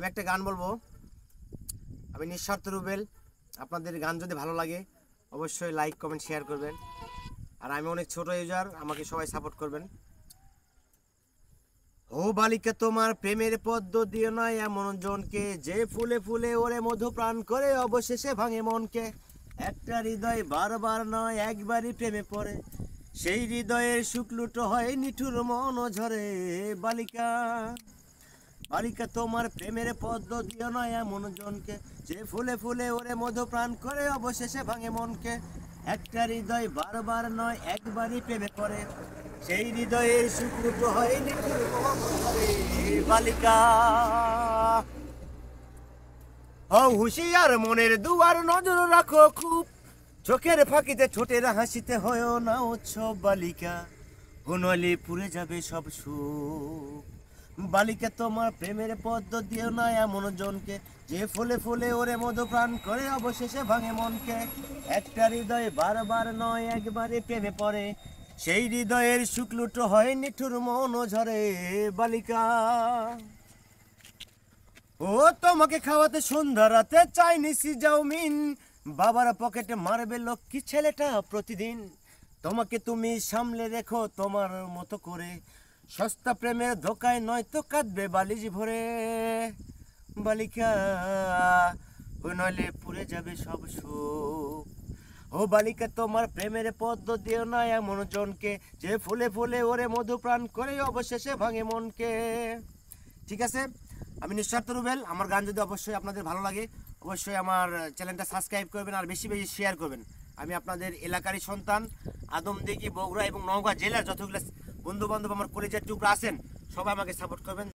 আমি একটা গান বলবো। আমি নিঃস্বার্থ রুবেল। আপনাদের গান যদি ভালো লাগে অবশ্যই লাইক কমেন্ট শেয়ার করবেন। আর আমি অনেক ছোট ইউজার, আমাকে সবাই সাপোর্ট করবেন। ও বালিকা তোমার প্রেমের পদ্ম দিও না এমন জনকে, যে ফুলে ফুলে ওরে মধু প্রাণ করে অবশেষে ভাঙে মনকে। একটা হৃদয় বারবার নয় একবারই প্রেমে পড়ে, সেই হৃদয়ের সুখ লুটো হয় নিঠুর মন ঝরে। বালিকা বালিকা তোমার প্রেমের পদ্ম দিও না এমন জনকে, যে ফুলে ফুলে ওরে মধু প্রাণ করে অবশেষে ভাঙে মনকে। একটা হৃদয় বারবার নয় একবারই প্রেমে পড়ে, সেই হৃদয়ের সুখ লুটো হয় নিঠুর মন ঝরে। বালিকা হও হুঁশিয়ার, মনের দুয়ার নজর রাখো খুব, চোখের ফাঁকিতে ঠোঁটের হাসিতে হয় না উৎসব। বালিকা গুনলি পুড়ে যাবে সব সুখ। বালিকা তোমার প্রেমের পদ্ম দিও না এমন জনকে, যে ফুলে ফুলে ওরে মধু প্রাণ করে অবশেষে ভাঙে মনকে। একটা হৃদয় বারবার নয় একবারে প্রেমে পড়ে, সেই হৃদয়ের সুখ লুটো হয় নিঠুর মন ঝরে। বালিকা ও তোমাকে খাওয়াতে সন্ধ্যা রাতে চাইনিজ চাউমিন, বাবার পকেটে মারবে লক্ষ্মী ছেলেটা প্রতিদিন। তোমাকে তুমি সামলে রেখো তোমার মতো করে, সস্তা প্রেমের ধোকায় নয়তো কাঁদবে বালিশ ভরে। বালিকা ও নইলে পুড়ে যাবে সব সুখ। ও বালিকা তোমার প্রেমের পদ্ম দিও না এমন জনকে, যে ফুলে ফুলে ওরে মধু প্রাণ করে অবশেষে ভাঙে মনকে। ঠিক আছে, আমি নিঃস্বার্থ রুবেল। আমার গান যদি অবশ্যই আপনাদের ভালো লাগে অবশ্যই আমার চ্যানেলটা সাবস্ক্রাইব করবেন আর বেশি বেশি শেয়ার করবেন। আমি আপনাদের এলাকারই সন্তান। আদমদিঘি, বগুড়া এবং নওগাঁ জেলার যতগুলো বন্ধু বান্ধব আমার কলেজের টুকরা আছেন সবাই আমাকে সাপোর্ট করবেন।